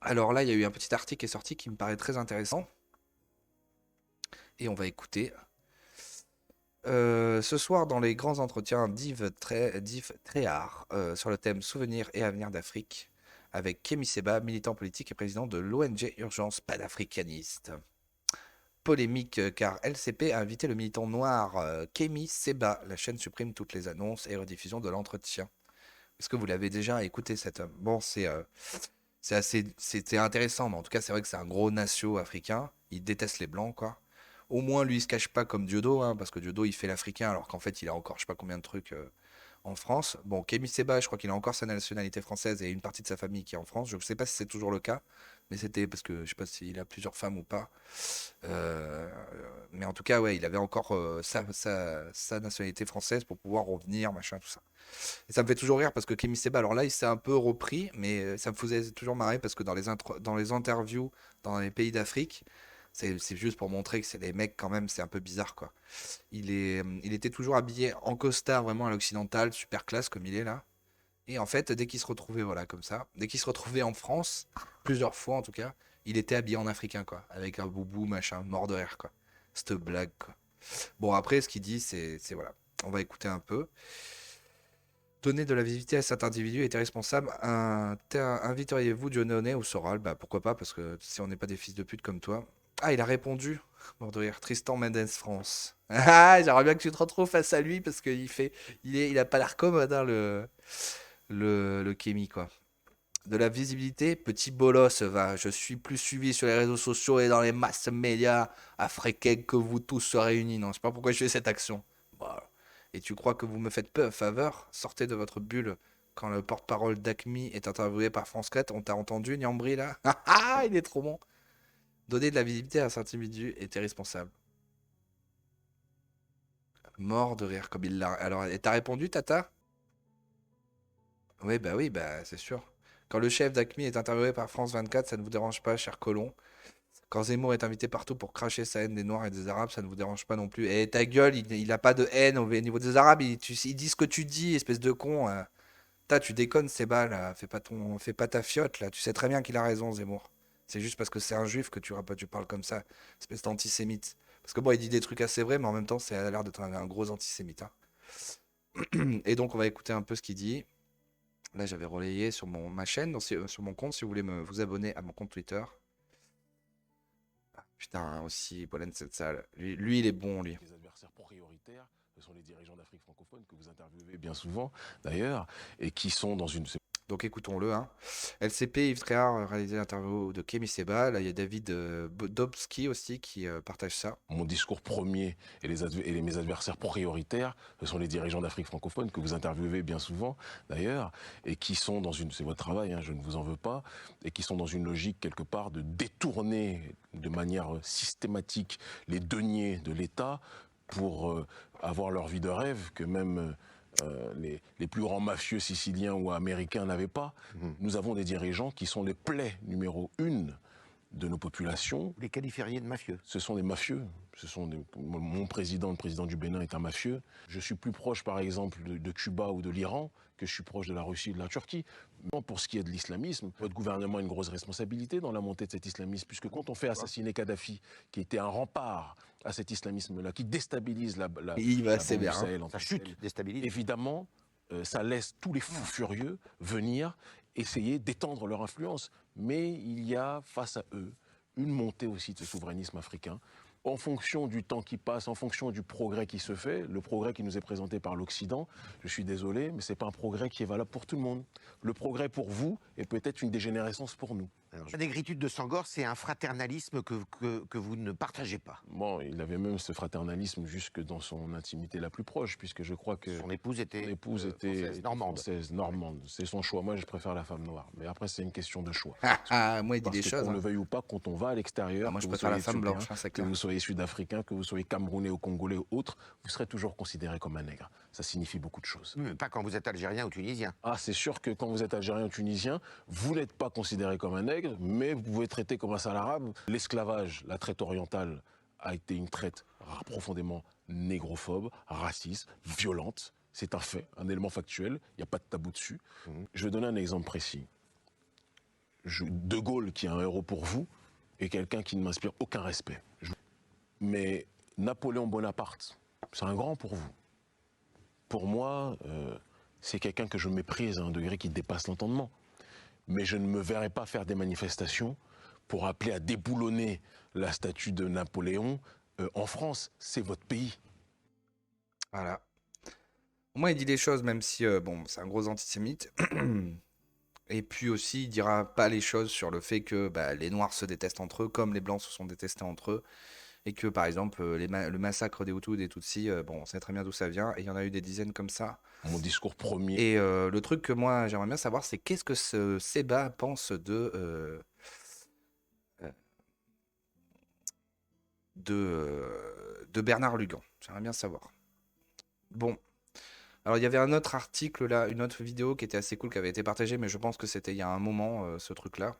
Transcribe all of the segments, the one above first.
Alors là, il y a eu un petit article qui est sorti qui me paraît très intéressant et on va écouter. Ce soir, dans les grands entretiens d'Yves Tréhard sur le thème Souvenirs et avenir d'Afrique, avec Kémy Seba, militant politique et président de l'ONG Urgence panafricaniste. Polémique car LCP a invité le militant noir Kémy Seba. La chaîne supprime toutes les annonces et rediffusions de l'entretien. Est-ce que vous l'avez déjà écouté cet homme? Bon, c'était intéressant, mais en tout cas, c'est vrai que c'est un gros nacio africain. Il déteste les blancs, quoi. Au moins, lui, il se cache pas comme Diodo, hein, parce que Diodo, il fait l'africain, alors qu'en fait, il a encore, je sais pas combien de trucs en France. Bon, Kémy Seba, je crois qu'il a encore sa nationalité française et une partie de sa famille qui est en France. Je ne sais pas si c'est toujours le cas, mais c'était parce que je sais pas s'il a plusieurs femmes ou pas. Euh, mais en tout cas, ouais, il avait encore sa nationalité française pour pouvoir revenir, machin, tout ça. Et ça me fait toujours rire parce que Kémy Seba, alors là, il s'est un peu repris, mais ça me faisait toujours marrer parce que dans les interviews dans les pays d'Afrique, c'est juste pour montrer que c'est des mecs quand même, c'est un peu bizarre quoi. Il était toujours habillé en costard vraiment à l'occidental, super classe comme il est là. Et en fait, dès qu'il se retrouvait, voilà, comme ça, dès qu'il se retrouvait en France, plusieurs fois en tout cas, il était habillé en africain quoi, avec un boubou, machin, mort de rire quoi. Cette blague quoi. Bon, après, ce qu'il dit, c'est voilà. On va écouter un peu. Donner de la visibilité à cet individu était responsable. Inviteriez-vous Dieudonné ou Soral? Bah pourquoi pas, parce que si on n'est pas des fils de pute comme toi. Ah, il a répondu. Mort de rire. Tristan Mendes France. Ah, j'aimerais bien que tu te retrouves face à lui parce il a pas l'air commode, hein, le Kémy, quoi. De la visibilité, petit bolos, va. Je suis plus suivi sur les réseaux sociaux et dans les masses médias africains que vous tous réunis. Non, je sais pas pourquoi je fais cette action. Bah, et tu crois que vous me faites peu faveur? Sortez de votre bulle. Quand le porte-parole d'ACMI est interviewé par France 4, on t'a entendu, Niambri, là? Ah ah, il est trop bon. Donner de la visibilité à cet individu était responsable. Mort de rire comme il l'a. Alors, et t'as répondu, Tata? Oui, bah, c'est sûr. Quand le chef d'ACMI est interviewé par France 24, ça ne vous dérange pas, cher colon. Quand Zemmour est invité partout pour cracher sa haine des Noirs et des Arabes, ça ne vous dérange pas non plus. Et ta gueule, il a pas de haine au niveau des Arabes. Il dit ce que tu dis, espèce de con. Tu déconnes, Seba, là. Fais pas ta fiotte, là. Tu sais très bien qu'il a raison, Zemmour. C'est juste parce que c'est un juif que tu parles comme ça. Espèce d'antisémite. Parce que bon, il dit des trucs assez vrais, mais en même temps, ça a l'air d'être un gros antisémite, hein. Et donc, on va écouter un peu ce qu'il dit. Là, j'avais relayé sur ma chaîne, sur mon compte, si vous voulez vous abonner à mon compte Twitter. Putain, aussi, Pollen cette salle. Lui, il est bon, lui. Les adversaires prioritaires, ce sont les dirigeants d'Afrique francophone que vous interviewez bien souvent d'ailleurs, et qui sont dans une... Donc écoutons-le, hein. LCP, Yves Tréhard a réalisé l'interview de Kémy Seba. Là, il y a David Dobski aussi qui partage ça. Mon discours premier mes adversaires prioritaires, ce sont les dirigeants d'Afrique francophone que vous interviewez bien souvent d'ailleurs, et qui sont dans une... C'est votre travail, hein, je ne vous en veux pas, et qui sont dans une logique quelque part de détourner de manière systématique les deniers de l'État pour avoir leur vie de rêve que même les plus grands mafieux siciliens ou américains n'avaient pas. Nous avons des dirigeants qui sont les plaies numéro une de nos populations. Les qualifieriez de mafieux. Ce sont des mafieux. Mon président, le président du Bénin, est un mafieux. Je suis plus proche, par exemple, de Cuba ou de l'Iran que je suis proche de la Russie et de la Turquie. Pour ce qui est de l'islamisme, votre gouvernement a une grosse responsabilité dans la montée de cet islamisme, puisque quand on fait assassiner Kadhafi, qui était un rempart à cet islamisme-là, qui déstabilise la Il va bande du sévère, hein. Sahel en Ça tant que chute, telle, déstabilise. évidemment, ça laisse tous les fous furieux venir essayer d'étendre leur influence. Mais il y a face à eux une montée aussi de ce souverainisme africain. En fonction du temps qui passe, en fonction du progrès qui se fait, le progrès qui nous est présenté par l'Occident, je suis désolé, mais ce n'est pas un progrès qui est valable pour tout le monde. Le progrès pour vous est peut-être une dégénérescence pour nous. La négritude de Sangor, c'est un fraternalisme que vous ne partagez pas. Bon, il avait même ce fraternalisme jusque dans son intimité la plus proche, puisque je crois que Son épouse était, française, normande. Française, normande. C'est son choix. Moi, je préfère la femme noire. Mais après, c'est une question de choix. Moi, il dit Parce des que choses, qu'on hein. le veuille ou pas, quand on va à Ah, l'extérieur, moi, que je vous préfère la soyez femme éthiopéen, blanche, hein, c'est que clair. vous soyez sud-africain, que vous soyez camerounais ou congolais ou autre, vous serez toujours considéré comme un nègre. Ça signifie beaucoup de choses. Mais pas quand vous êtes algérien ou tunisien. Ah, c'est sûr que quand vous êtes algérien ou tunisien, vous n'êtes pas considéré comme un nègre, mais vous pouvez être traité comme un sale arabe. L'esclavage, la traite orientale, a été une traite profondément négrophobe, raciste, violente. C'est un fait, un élément factuel, il n'y a pas de tabou dessus. Je vais donner un exemple précis. De Gaulle, qui est un héros pour vous, est quelqu'un qui ne m'inspire aucun respect. Mais Napoléon Bonaparte, c'est un grand pour vous. Pour moi, c'est quelqu'un que je méprise à un degré qui dépasse l'entendement. Mais je ne me verrai pas faire des manifestations pour appeler à déboulonner la statue de Napoléon en France. C'est votre pays. Voilà. Au moins, il dit les choses, même si, bon, c'est un gros antisémite. Et puis aussi, il dira pas les choses sur le fait que bah, les Noirs se détestent entre eux, comme les Blancs se sont détestés entre eux. Et que, par exemple, le massacre des Hutus, des Tutsis, bon, on sait très bien d'où ça vient. Et il y en a eu des dizaines comme ça. Mon discours premier. Et le truc que moi, j'aimerais bien savoir, c'est qu'est-ce que ce Seba pense de Bernard Lugan. J'aimerais bien savoir. Bon. Alors, il y avait un autre article là, une autre vidéo qui était assez cool, qui avait été partagée, mais je pense que c'était il y a un moment, ce truc-là.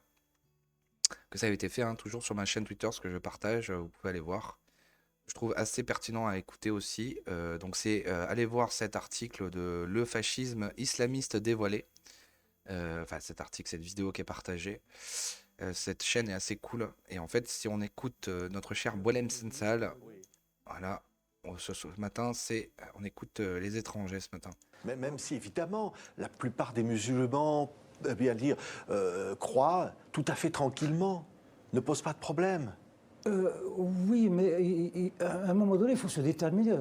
Que ça avait été fait, hein, toujours sur ma chaîne Twitter, ce que je partage, vous pouvez aller voir. Je trouve assez pertinent à écouter aussi. Donc, c'est aller voir cet article de Le fascisme islamiste dévoilé. Enfin, cet article, cette vidéo qui est partagée. Cette chaîne est assez cool. Et en fait, si on écoute notre cher Boualem Sansal, voilà. Ce matin, on écoute les étrangers ce matin. Même si, évidemment, la plupart des musulmans, bien dire, croient tout à fait tranquillement, ne posent pas de problème. Oui, mais à un moment donné, il faut se déterminer.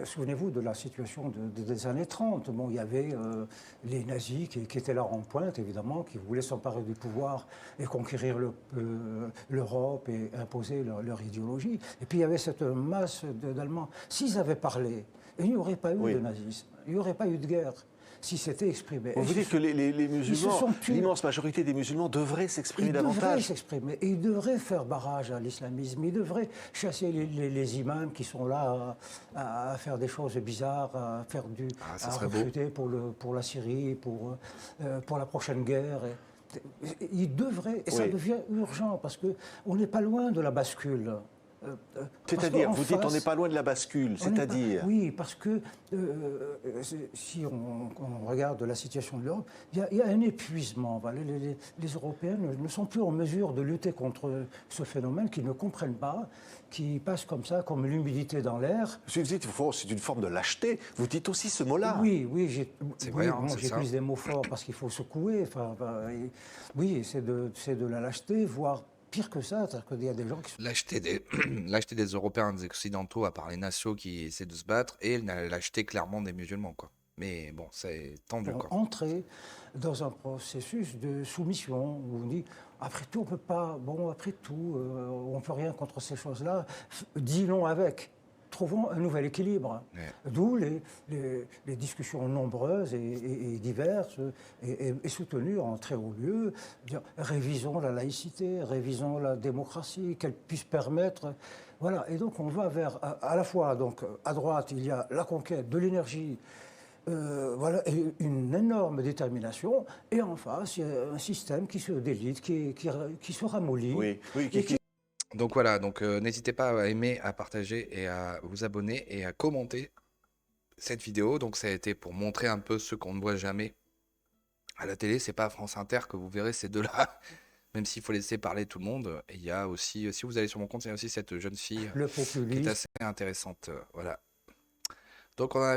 Souvenez-vous de la situation des années 30. Bon, il y avait les nazis qui étaient là en pointe, évidemment, qui voulaient s'emparer du pouvoir et conquérir l'Europe et imposer leur idéologie. Et puis il y avait cette masse d'Allemands. S'ils avaient parlé, il n'y aurait pas eu de nazisme, il n'y aurait pas eu de guerre. Si c'était exprimé. Vous dites que les musulmans, l'immense majorité des musulmans devraient s'exprimer davantage. Ils devraient s'exprimer. Et ils devraient faire barrage à l'islamisme. Ils devraient chasser les imams qui sont là à faire des choses bizarres, à faire à recruter pour la Syrie, pour la prochaine guerre. Ils devraient. Et ça devient urgent parce qu'on n'est pas loin de la bascule. C'est-à-dire, vous dites on n'est pas loin de la bascule, c'est-à-dire... Oui, parce que si on regarde la situation de l'Europe, il y a un épuisement. Les Européens ne sont plus en mesure de lutter contre ce phénomène qu'ils ne comprennent pas, qui passe comme ça, comme l'humidité dans l'air. Vous dites c'est une forme de lâcheté, vous dites aussi ce mot-là. Oui, j'utilise des mots forts parce qu'il faut secouer. Oui, c'est de la lâcheté, voire... Pire que ça, c'est-à-dire qu'il y a des gens qui sont... L'acheter des Européens, des Occidentaux, à part les nations qui essaient de se battre, et l'acheter clairement des musulmans, quoi. Mais bon, c'est tendu, quoi. Entrer dans un processus de soumission où on dit, après tout, on peut pas... Bon, après tout, on peut rien contre ces choses-là. Dis-non avec. Trouvons un nouvel équilibre. Ouais. D'où les discussions nombreuses et diverses et soutenues en très haut lieu. Révisons la laïcité, révisons la démocratie, qu'elle puisse permettre... Voilà, et donc on va vers, à la fois, donc, à droite, il y a la conquête de l'énergie, voilà, et une énorme détermination, et en face, il y a un système qui se délite, qui se ramollit. Oui, Donc voilà, donc n'hésitez pas à aimer, à partager et à vous abonner et à commenter cette vidéo. Donc ça a été pour montrer un peu ce qu'on ne voit jamais à la télé. C'est pas à France Inter que vous verrez ces deux-là, même s'il faut laisser parler tout le monde. Et il y a aussi, si vous allez sur mon compte, il y a aussi cette jeune fille qui est assez intéressante. Voilà. Donc on a